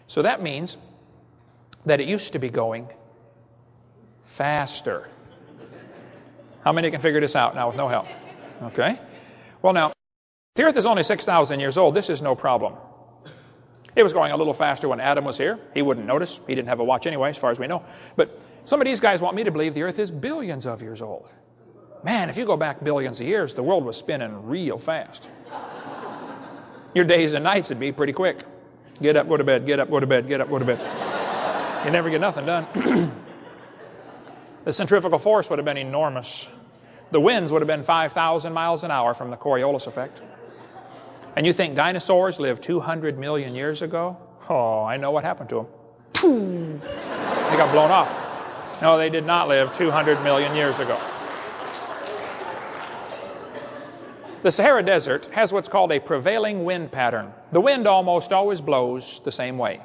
So that means that it used to be going faster. How many can figure this out now with no help? Okay. Well, now, the Earth is only 6,000 years old. This is no problem. It was going a little faster when Adam was here. He wouldn't notice. He didn't have a watch anyway, as far as we know. But some of these guys want me to believe the Earth is billions of years old. Man, if you go back billions of years, the world was spinning real fast. Your days and nights would be pretty quick. Get up, go to bed, get up, go to bed, get up, go to bed. You never get nothing done. The centrifugal force would have been enormous. The winds would have been 5,000 miles an hour from the Coriolis effect. And you think dinosaurs lived 200 million years ago? Oh, I know what happened to them. They got blown off. No, they did not live 200 million years ago. The Sahara Desert has what's called a prevailing wind pattern. The wind almost always blows the same way.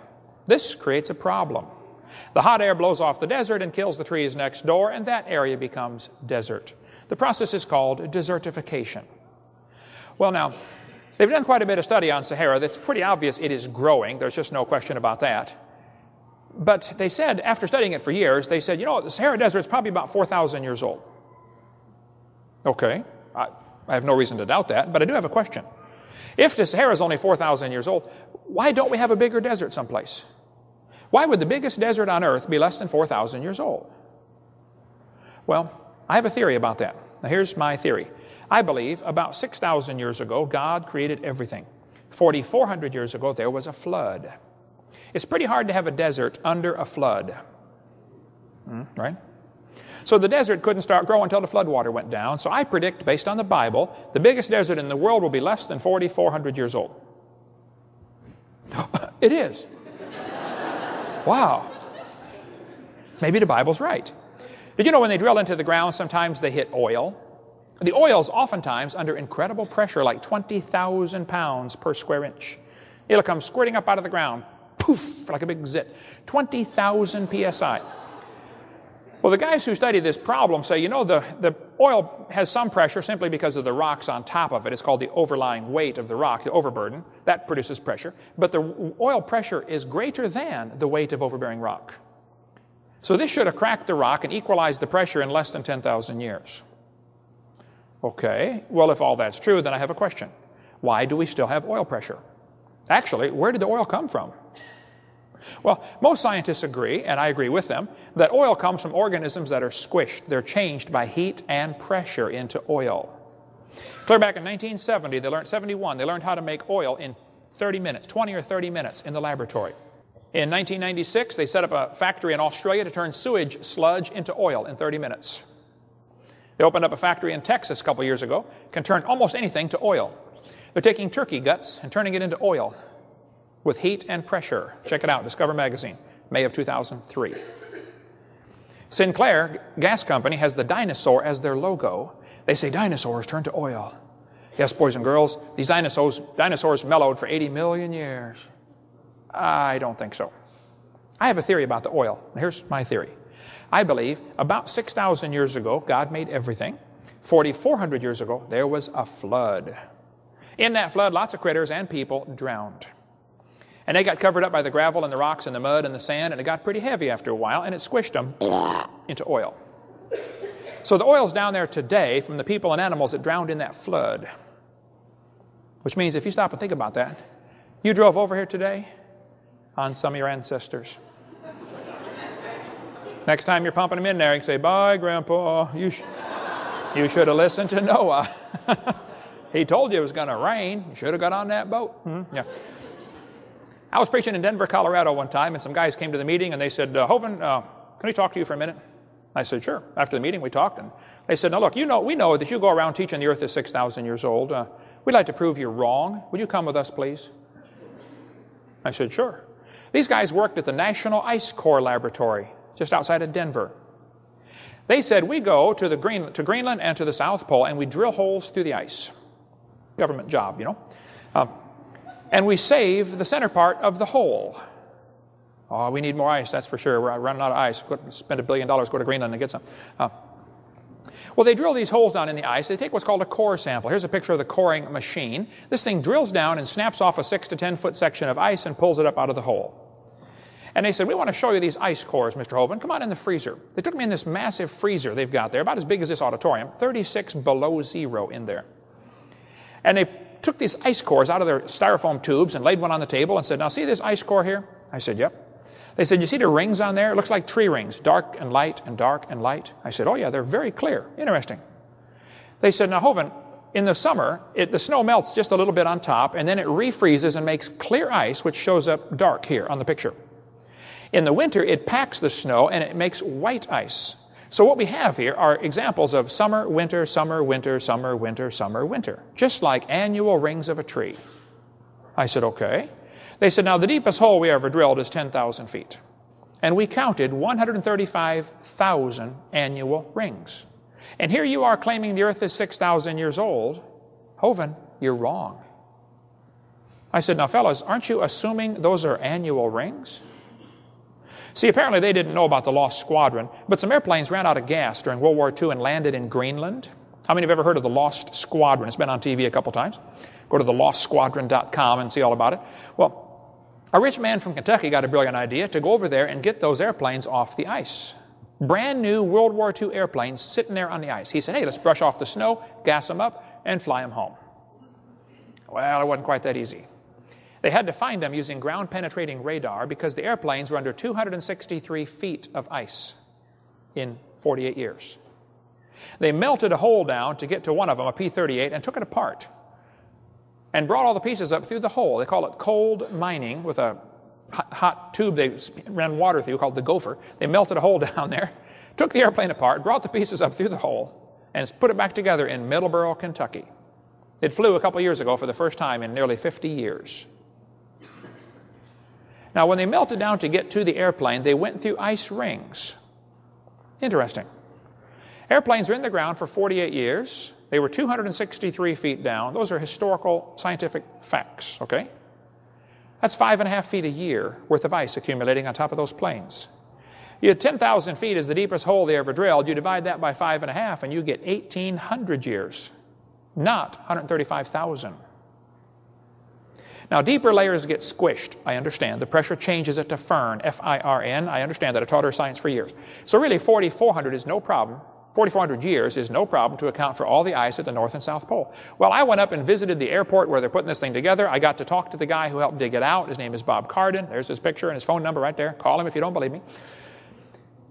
This creates a problem. The hot air blows off the desert and kills the trees next door, and that area becomes desert. The process is called desertification. Well, now, they've done quite a bit of study on Sahara. That's pretty obvious it is growing. There's just no question about that. But they said, after studying it for years, they said, you know, the Sahara Desert is probably about 4,000 years old. Okay, I have no reason to doubt that, but I do have a question. If the Sahara is only 4,000 years old, why don't we have a bigger desert someplace? Why would the biggest desert on Earth be less than 4,000 years old? Well, I have a theory about that. Now, here's my theory. I believe about 6,000 years ago, God created everything. 4,400 years ago, there was a flood. It's pretty hard to have a desert under a flood, right? So the desert couldn't start growing until the flood water went down. So I predict, based on the Bible, the biggest desert in the world will be less than 4,400 years old. It is. Wow. Maybe the Bible's right. Did you know when they drill into the ground, sometimes they hit oil? The oil's oftentimes under incredible pressure, like 20,000 pounds per square inch. It'll come squirting up out of the ground, poof, like a big zit. 20,000 psi. Well, the guys who study this problem say, you know, the oil has some pressure simply because of the rocks on top of it. It's called the overlying weight of the rock, the overburden. That produces pressure. But the oil pressure is greater than the weight of overbearing rock. So this should have cracked the rock and equalized the pressure in less than 10,000 years. Okay, well, if all that's true, then I have a question. Why do we still have oil pressure? Actually, where did the oil come from? Well, most scientists agree, and I agree with them, that oil comes from organisms that are squished. They're changed by heat and pressure into oil. Clear back in 1970, they learned how to make oil in 30 minutes, 20 or 30 minutes in the laboratory. In 1996, they set up a factory in Australia to turn sewage sludge into oil in 30 minutes. They opened up a factory in Texas a couple years ago, can turn almost anything to oil. They're taking turkey guts and turning it into oil with heat and pressure. Check it out, Discover Magazine, May of 2003. Sinclair Gas Company has the dinosaur as their logo. They say dinosaurs turn to oil. Yes, boys and girls, these dinosaurs mellowed for 80 million years. I don't think so. I have a theory about the oil. Here's my theory. I believe about 6,000 years ago, God made everything. 4,400 years ago, there was a flood. In that flood, lots of critters and people drowned. And they got covered up by the gravel and the rocks and the mud and the sand, and it got pretty heavy after a while, and it squished them into oil. So the oil's down there today from the people and animals that drowned in that flood. Which means if you stop and think about that, you drove over here today on some of your ancestors. Next time you're pumping them in there, you can say, bye, Grandpa. You should have listened to Noah. He told you it was going to rain. You should have got on that boat. Yeah. I was preaching in Denver, Colorado one time, and some guys came to the meeting, and they said, Hovind, can we talk to you for a minute? I said, sure. After the meeting, we talked, and they said, now look, we know that you go around teaching the earth is 6,000 years old. We'd like to prove you're wrong. Would you come with us, please? I said, sure. These guys worked at the National Ice Core Laboratory, just outside of Denver. They said, we go to Greenland and to the South Pole, and we drill holes through the ice. Government job, you know. And we save the center part of the hole. Oh, we need more ice, that's for sure. We're running out of ice. Spend $1 billion, go to Greenland and get some. Well, they drill these holes down in the ice. They take what's called a core sample. Here's a picture of the coring machine. This thing drills down and snaps off a 6 to 10 foot section of ice and pulls it up out of the hole. And they said, we want to show you these ice cores, Mr. Hovind. Come on in the freezer. They took me in this massive freezer they've got there, about as big as this auditorium, 36 below zero in there. And they took these ice cores out of their styrofoam tubes and laid one on the table and said, now see this ice core here? I said, yep. They said, you see the rings on there? It looks like tree rings, dark and light and dark and light. I said, oh yeah, they're very clear. Interesting. They said, now Hovind, in the summer, the snow melts just a little bit on top, and then it refreezes and makes clear ice, which shows up dark here on the picture. In the winter, it packs the snow, and it makes white ice. So what we have here are examples of summer, winter, summer, winter, summer, winter, summer, winter, just like annual rings of a tree. I said, okay. They said, now the deepest hole we ever drilled is 10,000 feet. And we counted 135,000 annual rings. And here you are claiming the earth is 6,000 years old. Hovind, you're wrong. I said, now fellas, aren't you assuming those are annual rings? See, apparently they didn't know about the Lost Squadron, but some airplanes ran out of gas during World War II and landed in Greenland. How many have ever heard of the Lost Squadron? It's been on TV a couple times. Go to thelostsquadron.com and see all about it. Well, a rich man from Kentucky got a brilliant idea to go over there and get those airplanes off the ice. Brand new World War II airplanes sitting there on the ice. He said, hey, let's brush off the snow, gas them up, and fly them home. Well, it wasn't quite that easy. They had to find them using ground-penetrating radar because the airplanes were under 263 feet of ice in 48 years. They melted a hole down to get to one of them, a P-38, and took it apart and brought all the pieces up through the hole. They call it cold mining with a hot tube they ran water through called the gopher. They melted a hole down there, took the airplane apart, brought the pieces up through the hole, and put it back together in Middleborough, Kentucky. It flew a couple years ago for the first time in nearly 50 years. Now, when they melted down to get to the airplane, they went through ice rings. Interesting. Airplanes were in the ground for 48 years. They were 263 feet down. Those are historical scientific facts, okay? That's 5.5 feet a year worth of ice accumulating on top of those planes. You had 10,000 feet as the deepest hole they ever drilled. You divide that by 5.5 and you get 1,800 years, not 135,000. Now, deeper layers get squished, I understand. The pressure changes it to firn, F-I-R-N. I understand that. I taught her science for years. So really, 4,400 is no problem. 4,400 years is no problem to account for all the ice at the North and South Pole. Well, I went up and visited the airport where they're putting this thing together. I got to talk to the guy who helped dig it out. His name is Bob Cardin. There's his picture and his phone number right there. Call him if you don't believe me.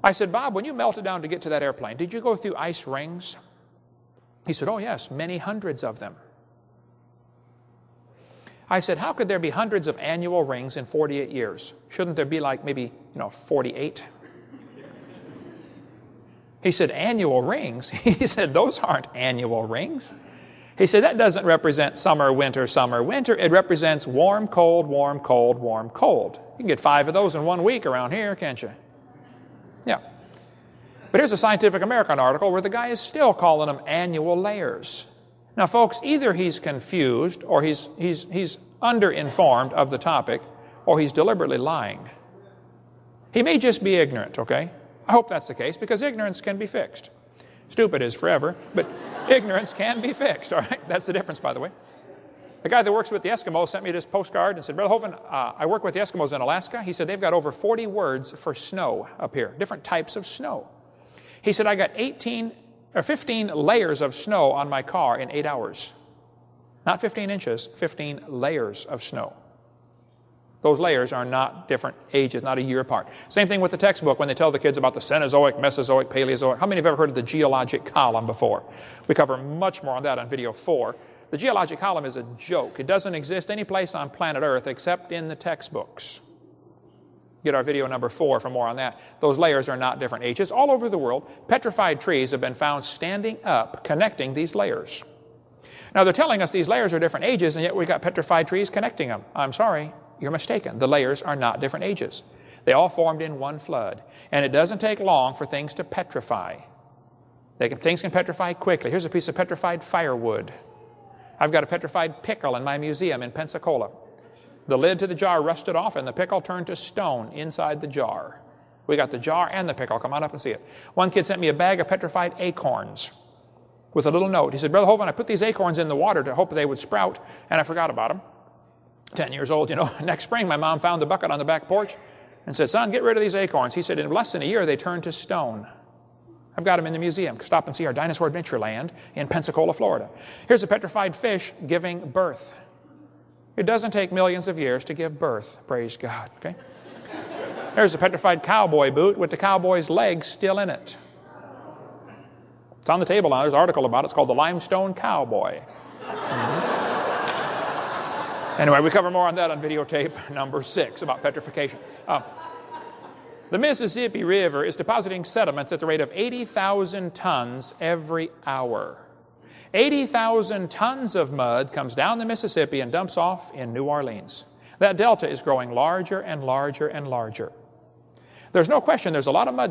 I said, Bob, when you melted down to get to that airplane, did you go through ice rings? He said, oh, yes, many hundreds of them. I said, how could there be hundreds of annual rings in 48 years? Shouldn't there be like maybe, 48? He said, annual rings? He said, those aren't annual rings. He said, that doesn't represent summer, winter, summer, winter. It represents warm, cold, warm, cold, warm, cold. You can get 5 of those in 1 week around here, can't you? Yeah. But here's a Scientific American article where the guy is still calling them annual layers. Now, folks, either he's confused or he's underinformed of the topic or he's deliberately lying. He may just be ignorant, okay? I hope that's the case because ignorance can be fixed. Stupid is forever, but ignorance can be fixed, all right? That's the difference, by the way. The guy that works with the Eskimos sent me this postcard and said, Brother Hovind, I work with the Eskimos in Alaska. He said, they've got over 40 words for snow up here, different types of snow. He said, I got 15 layers of snow on my car in 8 hours. Not 15 inches, 15 layers of snow. Those layers are not different ages, not a year apart. Same thing with the textbook when they tell the kids about the Cenozoic, Mesozoic, Paleozoic. How many have ever heard of the geologic column before? We cover much more on that on video 4. The geologic column is a joke. It doesn't exist any place on planet Earth except in the textbooks. Get our video number 4 for more on that. Those layers are not different ages. All over the world, petrified trees have been found standing up, connecting these layers. Now, they're telling us these layers are different ages, and yet we've got petrified trees connecting them. I'm sorry. You're mistaken. The layers are not different ages. They all formed in one flood. And it doesn't take long for things to petrify. Things can petrify quickly. Here's a piece of petrified firewood. I've got a petrified pickle in my museum in Pensacola. The lid to the jar rusted off and the pickle turned to stone inside the jar. We got the jar and the pickle. Come on up and see it. One kid sent me a bag of petrified acorns with a little note. He said, Brother Hovind, I put these acorns in the water to hope they would sprout, and I forgot about them. 10 years old, Next spring, my mom found the bucket on the back porch. and said, son, get rid of these acorns. He said, in less than a year, they turned to stone. I've got them in the museum. Stop and see our Dinosaur Adventureland in Pensacola, Florida. Here's a petrified fish giving birth. It doesn't take millions of years to give birth, praise God. Okay? There's a petrified cowboy boot with the cowboy's legs still in it. It's on the table now. There's an article about it. It's called the Limestone Cowboy. Anyway, we cover more on that on videotape number 6 about petrification. The Mississippi River is depositing sediments at the rate of 80,000 tons every hour. 80,000 tons of mud comes down the Mississippi and dumps off in New Orleans. That delta is growing larger and larger and larger. There's no question there's a lot of mud